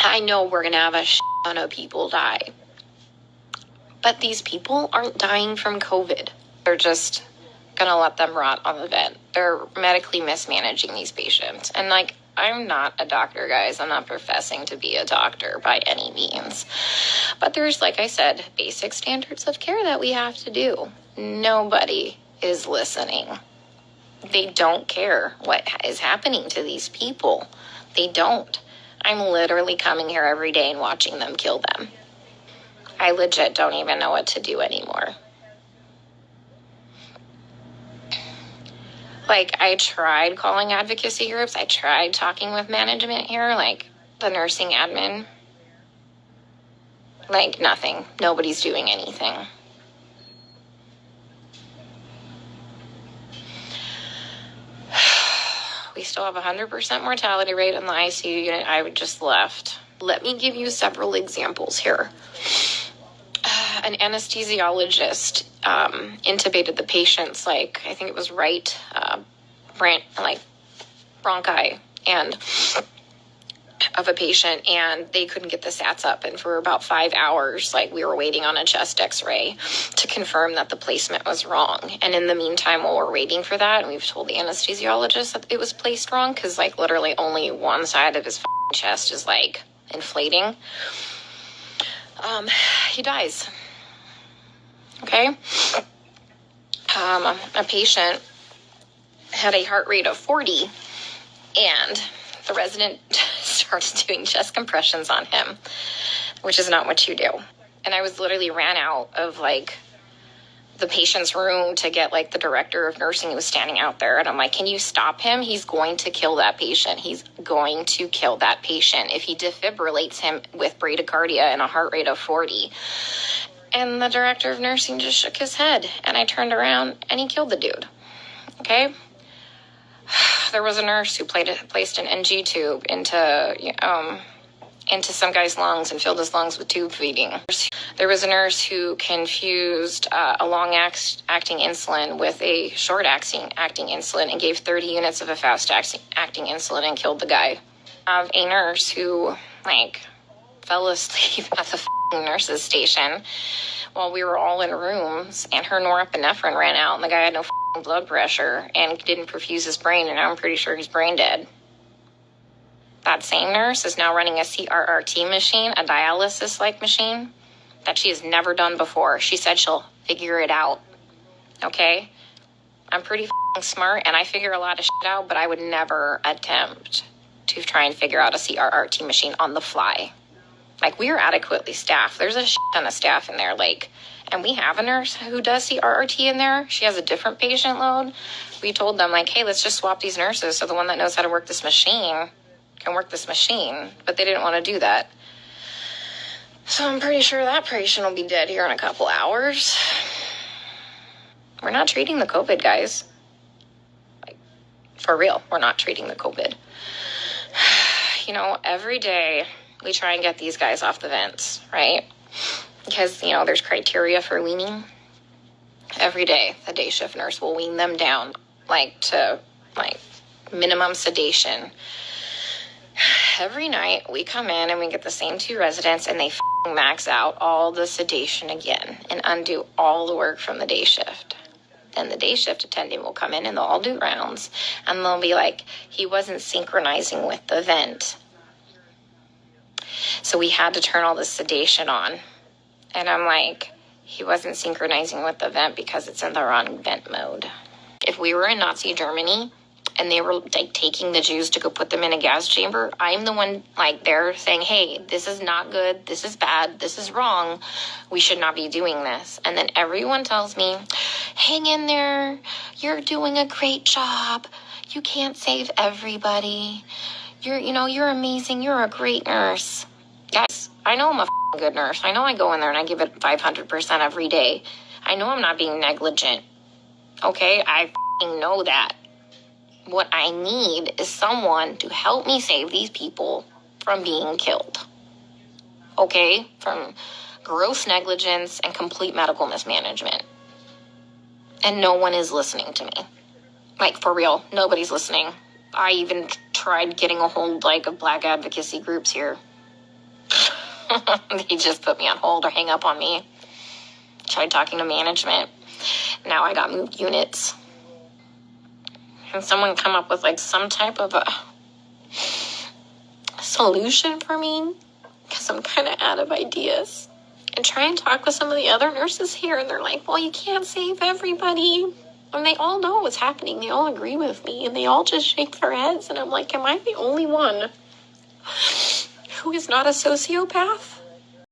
I know we're going to have a ton of people die. But these people aren't dying from COVID. They're just going to let them rot on the vent. They're medically mismanaging these patients. And, like, I'm not a doctor, guys. I'm not professing to be a doctor by any means. But there's, like I said, basic standards of care that we have to do. Nobody is listening. They don't care what is happening to these people. They don't. I'm literally coming here every day and watching them kill them. I legit don't even know what to do anymore. Like, I tried calling advocacy groups. I tried talking with management here, like the nursing admin. Like, nothing. Nobody's doing anything. We still have 100% mortality rate in the ICU unit. I just left. Let me give you several examples here. An anesthesiologist intubated the patient's, like, I think it was right bronchi and of a patient, and they couldn't get the sats up. And for about 5 hours, like, we were waiting on a chest x-ray to confirm that the placement was wrong. And in the meantime, while we're waiting for that, and we've told the anesthesiologist that it was placed wrong, because, like, literally only one side of his chest is, like, inflating. He dies. Okay? A patient had a heart rate of 40, and the resident started doing chest compressions on him, which is not what you do. And I was literally ran out of, like, the patient's room to get, like, the director of nursing who was standing out there. And I'm like, can you stop him? He's going to kill that patient. He's going to kill that patient if he defibrillates him with bradycardia and a heart rate of 40. And the director of nursing just shook his head. And I turned around and he killed the dude. Okay? There was a nurse who placed an NG tube into some guy's lungs and filled his lungs with tube feeding. There was a nurse who confused a long-acting insulin with a short-acting insulin and gave 30 units of a fast-acting insulin and killed the guy. I have a nurse who, like, fell asleep at the nurse's station while we were all in rooms, and her norepinephrine ran out, and the guy had no blood pressure and didn't perfuse his brain, and I'm pretty sure he's brain dead. That same nurse is now running a CRRT machine, a dialysis-like machine, that she has never done before. She said she'll figure it out. Okay? I'm pretty smart, and I figure a lot of shit out, but I would never attempt to try and figure out a CRRT machine on the fly. Like, we are adequately staffed. There's a shit ton of staff in there, like, and we have a nurse who does CRRT in there. She has a different patient load. We told them, like, hey, let's just swap these nurses so the one that knows how to work this machine can work this machine, but they didn't want to do that. So I'm pretty sure that patient will be dead here in a couple hours. We're not treating the COVID, guys. Like, for real, we're not treating the COVID. You know, every day we try and get these guys off the vents, right? Because, you know, there's criteria for weaning. Every day, the day shift nurse will wean them down, like, to, like, minimum sedation. Every night, we come in and we get the same two residents, and they max out all the sedation again and undo all the work from the day shift. Then the day shift attendant will come in and they'll all do rounds, and they'll be like, he wasn't synchronizing with the vent. So we had to turn all the sedation on. And I'm like, he wasn't synchronizing with the vent because it's in the wrong vent mode. If we were in Nazi Germany and they were, like, taking the Jews to go put them in a gas chamber, I'm the one, like, there saying, hey, this is not good, this is bad, this is wrong, we should not be doing this. And then everyone tells me, hang in there, you're doing a great job, you can't save everybody, you're amazing, you're a great nurse. Guys, I know I'm a good nurse. I know I go in there and I give it 500% every day. I know I'm not being negligent. Okay? I know that. What I need is someone to help me save these people from being killed. Okay? From gross negligence and complete medical mismanagement. And no one is listening to me. Like, for real, nobody's listening. I even tried getting a hold, like, of black advocacy groups here. They just put me on hold or hang up on me. Tried talking to management. Now I got moved units. Can someone come up with like some type of a solution for me? Because I'm kind of out of ideas. And try and talk with some of the other nurses here, and they're like, well, you can't save everybody. And they all know what's happening. They all agree with me, and they all just shake their heads. And I'm like, am I the only one who is not a sociopath?